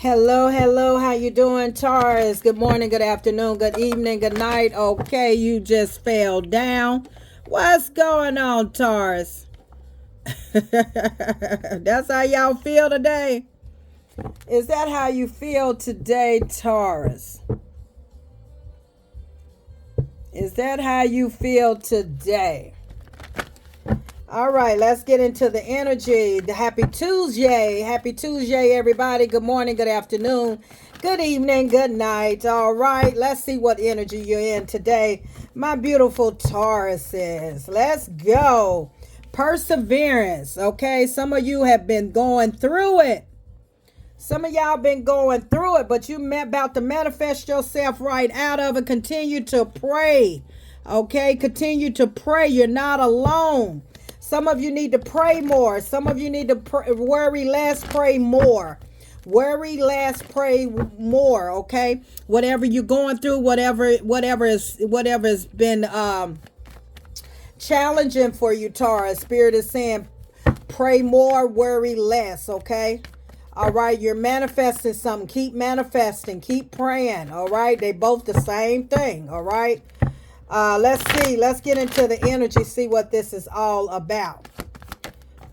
Hello, hello. How you doing, Taurus? Good morning, good afternoon, good evening, good night. Okay, you just fell down. What's going on, Taurus? That's how y'all feel today. Is that how you feel today, Taurus? Is that how you feel today? All right, let's get into the energy. The happy Tuesday. Happy Tuesday, everybody. Good morning, good afternoon, good evening, good night. All right, let's see what energy you're in today. My beautiful Tauruses. Let's go. Perseverance. Okay, some of you have been going through it. Some of y'all been going through it, but you about to manifest yourself right out of it. Continue to pray. Okay, continue to pray. You're not alone. Some of you need to pray more. Some of you need to worry less, pray more. Worry less, pray more. Okay, whatever you're going through, whatever has been challenging for you, Taurus. Spirit is saying, pray more, worry less. Okay. All right, you're manifesting something. Keep manifesting. Keep praying. All right, they both the same thing. All right. Let's see. Let's get into the energy. See what this is all about.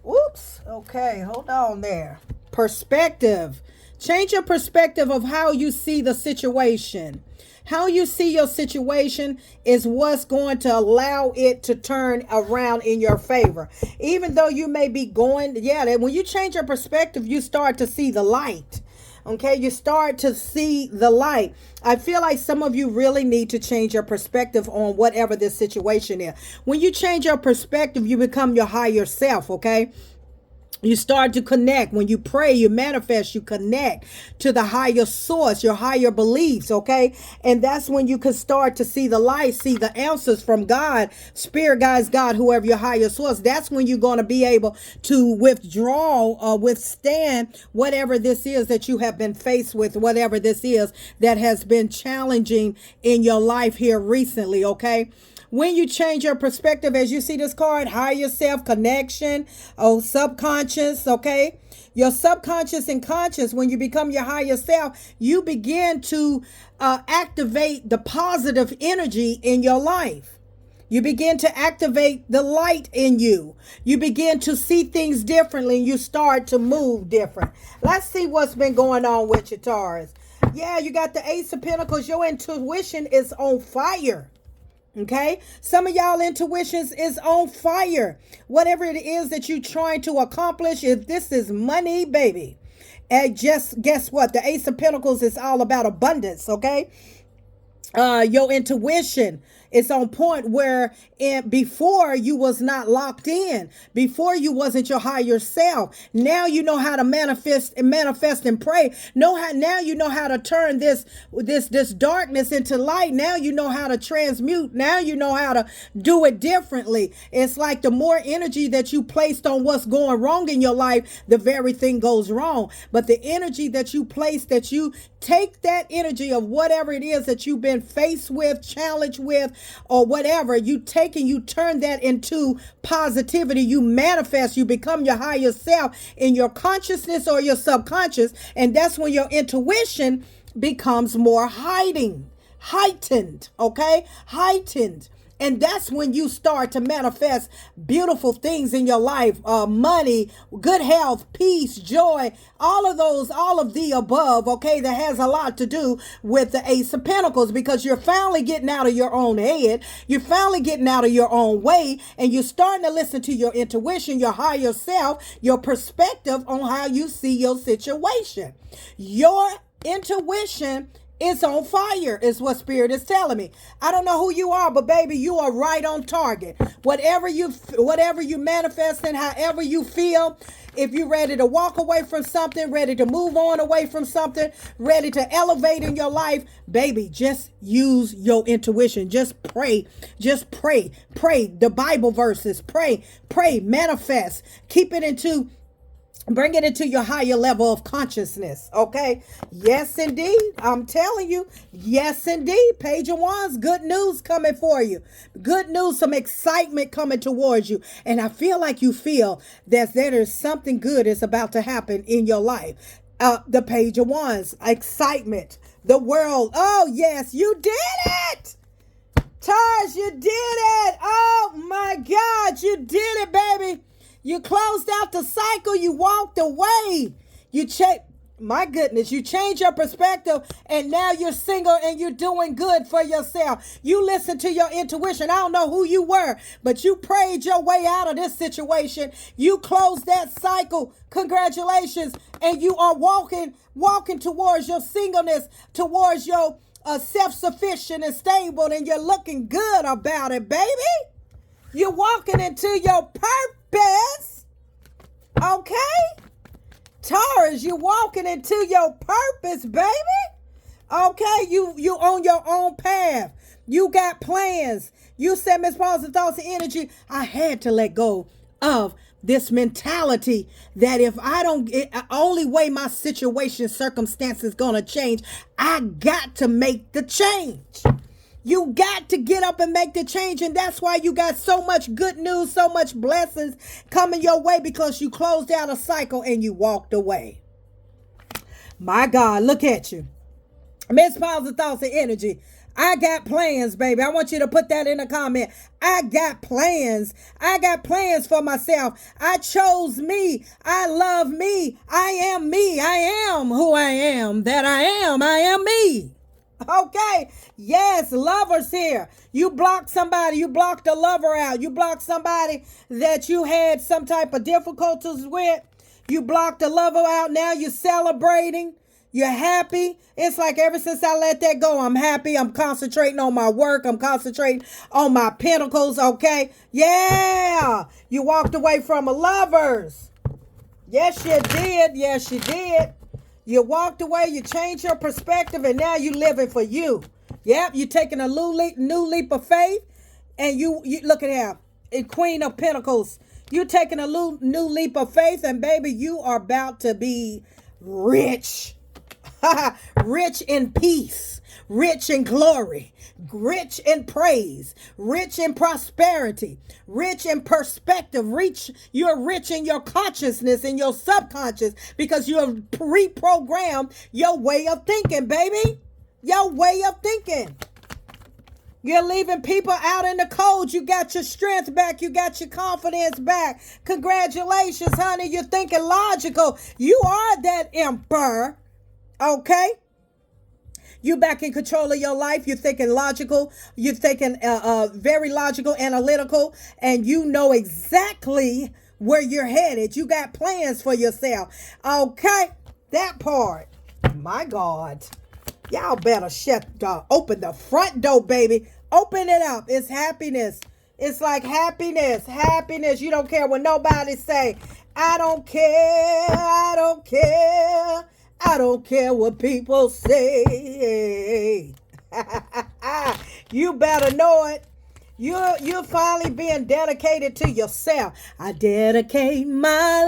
Whoops. Okay, hold on there. Perspective. Change your perspective of how you see the situation. How you see your situation is what's going to allow it to turn around in your favor. Even though you may be going, when you change your perspective, you start to see the light. Okay, you start to see the light. I feel like some of you really need to change your perspective on whatever this situation is. When you change your perspective, you become your higher self, okay? You start to connect. When you pray, you manifest, you connect to the higher source, your higher beliefs, okay? And that's when you can start to see the light, see the answers from God, spirit guides, God, whoever your higher source. That's when you're going to be able to withdraw or withstand whatever this is that you have been faced with, whatever this is that has been challenging in your life here recently, okay? When you change your perspective, as you see this card, higher self, connection, subconscious, okay? Your subconscious and conscious, when you become your higher self, you begin to activate the positive energy in your life. You begin to activate the light in you. You begin to see things differently and you start to move different. Let's see what's been going on with your Taurus. Yeah, you got the Ace of Pentacles. Your intuition is on fire. Okay, some of y'all intuitions is on fire. Whatever it is that you're trying to accomplish, if this is money, baby, and just guess what? The Ace of Pentacles is all about abundance. Okay, your intuition is on point where before you was not locked in, before you wasn't your higher self. Now you know how to manifest and pray. Now you know how to turn this darkness into light. Now you know how to transmute. Now you know how to do it differently. It's like the more energy that you placed on what's going wrong in your life, the very thing goes wrong. But the energy that you place, that you take that energy of whatever it is that you've been faced with, challenged with, or whatever, you take and you turn that into positivity. You manifest, you become your higher self in your consciousness or your subconscious. And that's when your intuition becomes more heightened, okay? Heightened. And that's when you start to manifest beautiful things in your life, money, good health, peace, joy, all of the above, okay, that has a lot to do with the Ace of Pentacles, because you're finally getting out of your own head. You're finally getting out of your own way, and you're starting to listen to your intuition, your higher self, your perspective on how you see your situation. Your intuition it's on fire is what Spirit is telling me. I don't know who you are, but baby, you are right on target. Whatever you manifest and however you feel, if you're ready to walk away from something, ready to move on away from something, ready to elevate in your life, baby, just use your intuition. Just pray. Just pray. Pray the Bible verses. Pray, manifest. Bring it into your higher level of consciousness, okay? Yes, indeed. I'm telling you. Yes, indeed. Page of Wands, good news coming for you. Good news, some excitement coming towards you. And I feel like you feel that there is something good is about to happen in your life. The Page of Wands, excitement, the world. Oh, yes, you did it. Taurus, you did it. Oh, my God, you did it, baby. You closed out the cycle. You walked away. You checked. My goodness, you change your perspective and now you're single and you're doing good for yourself. You listen to your intuition. I don't know who you were, but you prayed your way out of this situation. You closed that cycle. Congratulations. And you are walking towards your singleness, towards your self-sufficient and stable, and you're looking good about it, baby. You're walking into your purpose. Okay? Taurus, you walking into your purpose, baby. Okay, you on your own path. You got plans. You said, Miss Positive Thoughts and Energy, I had to let go of this mentality that if I don't, only way my situation, circumstances gonna change, I got to make the change. You got to get up and make the change. And that's why you got so much good news, so much blessings coming your way, because you closed out a cycle and you walked away. My God, look at you. Miss Positive Thoughts and Energy. I got plans, baby. I want you to put that in a comment. I got plans. I got plans for myself. I chose me. I love me. I am me. I am who I am. That I am. I am me. Okay. Yes, lovers here. You blocked somebody. You blocked a lover out. You blocked somebody that you had some type of difficulties with. You blocked a lover out. Now you're celebrating. You're happy. It's like ever since I let that go, I'm happy. I'm concentrating on my work. I'm concentrating on my pentacles. Okay. Yeah. You walked away from a lovers. Yes, you did. Yes, you did. You walked away. You changed your perspective, and now you living for you. Yep. You're taking a new leap of faith, and you look at that. In Queen of Pentacles, you're taking a new leap of faith, and baby, you are about to be rich. Rich in peace, rich in glory, rich in praise, rich in prosperity, rich in perspective. You're rich in your consciousness and your subconscious, because you have reprogrammed your way of thinking, baby. Your way of thinking. You're leaving people out in the cold. You got your strength back. You got your confidence back. Congratulations, honey. You're thinking logical. You are that emperor. Okay? You back in control of your life. You're thinking logical. You're thinking very logical, analytical, and you know exactly where you're headed. You got plans for yourself. Okay? That part. My God. Y'all better open the front door, baby. Open it up. It's happiness. It's like happiness. Happiness. You don't care what nobody say. I don't care. I don't care. I don't care what people say. You better know it. You're finally being dedicated to yourself. I dedicate my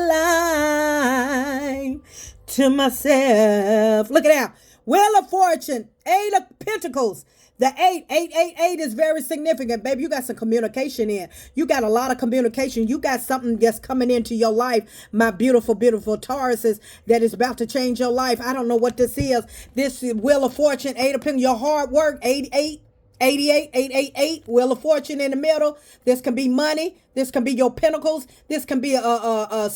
life to myself. Look at that. Wheel of Fortune, 8 of Pentacles. The 8 is very significant, baby. You got some communication in. You got a lot of communication. You got something that's coming into your life, my beautiful, beautiful Tauruses, that is about to change your life. I don't know what this is. This is Wheel of Fortune, 8 of Pentacles, your hard work, 88. 888, Wheel of Fortune in the middle. This can be money. This can be your pentacles. This can be a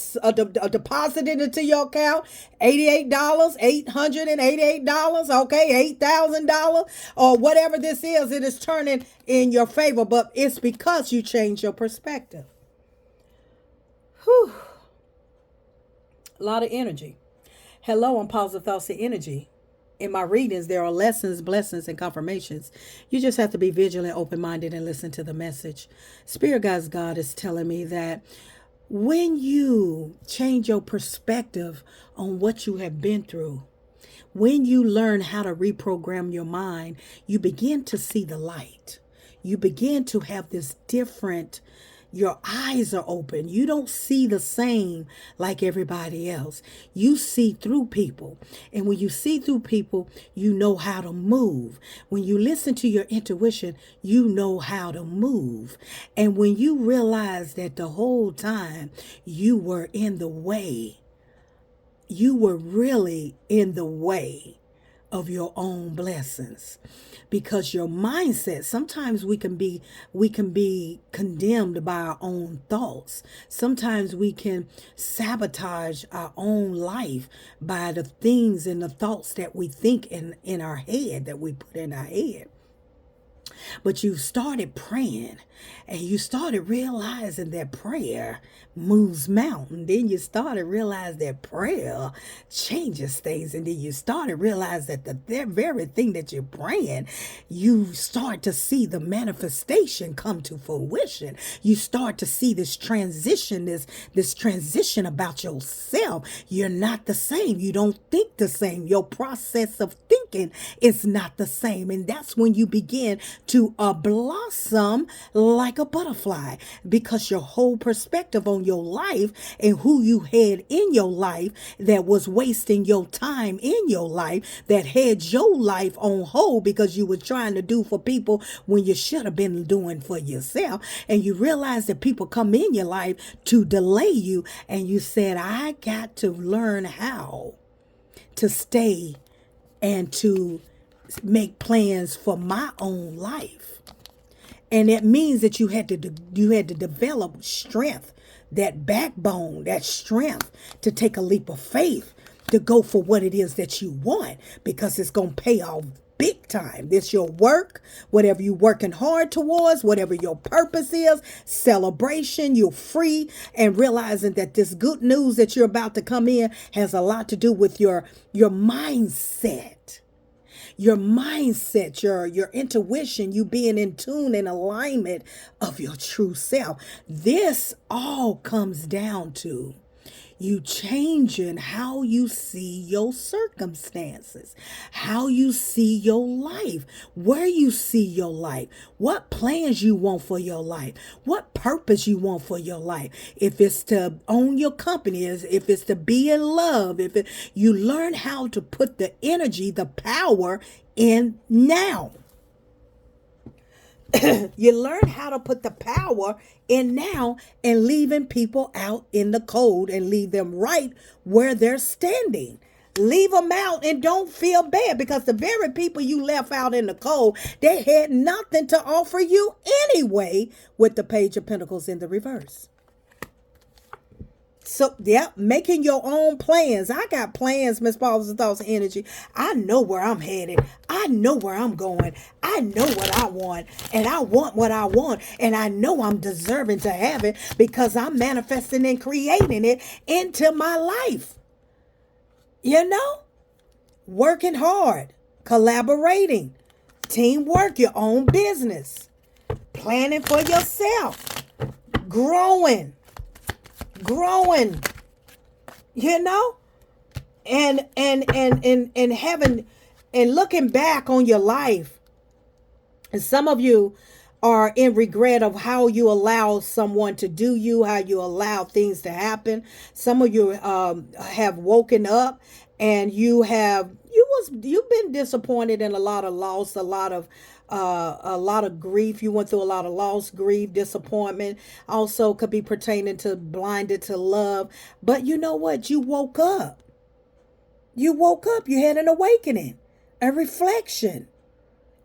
deposit into your account. $88, $888, okay, $8,000, or whatever this is. It is turning in your favor, but it's because you changed your perspective. Whew. A lot of energy. Hello, I'm Positive Thoughts and Energy. In my readings, there are lessons, blessings, and confirmations. You just have to be vigilant, open-minded, and listen to the message. Spirit Guides God is telling me that when you change your perspective on what you have been through, when you learn how to reprogram your mind, you begin to see the light. You begin to have this different, your eyes are open. You don't see the same like everybody else. You see through people. And when you see through people, you know how to move. When you listen to your intuition, you know how to move. And when you realize that the whole time you were in the way you were really in the way of your own blessings, because your mindset, sometimes we can be condemned by our own thoughts. Sometimes we can sabotage our own life by the things and the thoughts that we think in our head, that we put in our head. But you started praying, and you started realizing that prayer moves mountains. Then you started realizing that prayer changes things. And then you started realizing that the very thing that you're praying, you start to see the manifestation come to fruition. You start to see this transition about yourself. You're not the same. You don't think the same. Your process of thinking is not the same. And that's when you begin to blossom like a butterfly, because your whole perspective on your life and who you had in your life that was wasting your time in your life, that had your life on hold because you were trying to do for people when you should have been doing for yourself. And you realize that people come in your life to delay you, and you said, I got to learn how to stay and to make plans for my own life. And it means that you had to develop strength, that backbone, that strength to take a leap of faith, to go for what it is that you want, because it's going to pay off big time. This your work, whatever you're working hard towards, whatever your purpose is, celebration, you're free, and realizing that this good news that you're about to come in has a lot to do with your mindset. Your mindset, your intuition, you being in tune and alignment of your true self. This all comes down to you changing how you see your circumstances, how you see your life, where you see your life, what plans you want for your life, what purpose you want for your life. If it's to own your company, if it's to be in love, you learn how to put the energy, the power in now. You learn how to put the power in now, and leaving people out in the cold, and leave them right where they're standing. Leave them out and don't feel bad, because the very people you left out in the cold, they had nothing to offer you anyway, with the Page of Pentacles in the reverse. So, yeah, making your own plans. I got plans, Miss Paula's Thoughts and Energy. I know where I'm headed. I know where I'm going. I know what I want. And I want what I want. And I know I'm deserving to have it, because I'm manifesting and creating it into my life. You know? Working hard. Collaborating. Teamwork. Your own business. Planning for yourself. Growing, you know, and having, and looking back on your life. And some of you are in regret of how you allow someone to do you, how you allow things to happen. Some of you have woken up, and you've been disappointed in a lot of loss, a lot of grief. You went through a lot of loss, grief, disappointment. Also could be pertaining to blinded to love. But you know what? You woke up. You had an awakening, a reflection.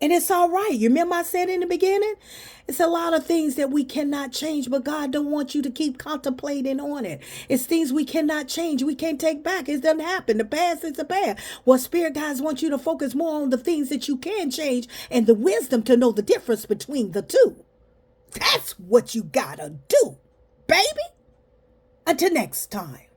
And it's all right. You remember I said in the beginning, it's a lot of things that we cannot change, but God don't want you to keep contemplating on it. It's things we cannot change. We can't take back. It doesn't happen. The past is the past. Well, Spirit guides want you to focus more on the things that you can change, and the wisdom to know the difference between the two. That's what you gotta do, baby. Until next time.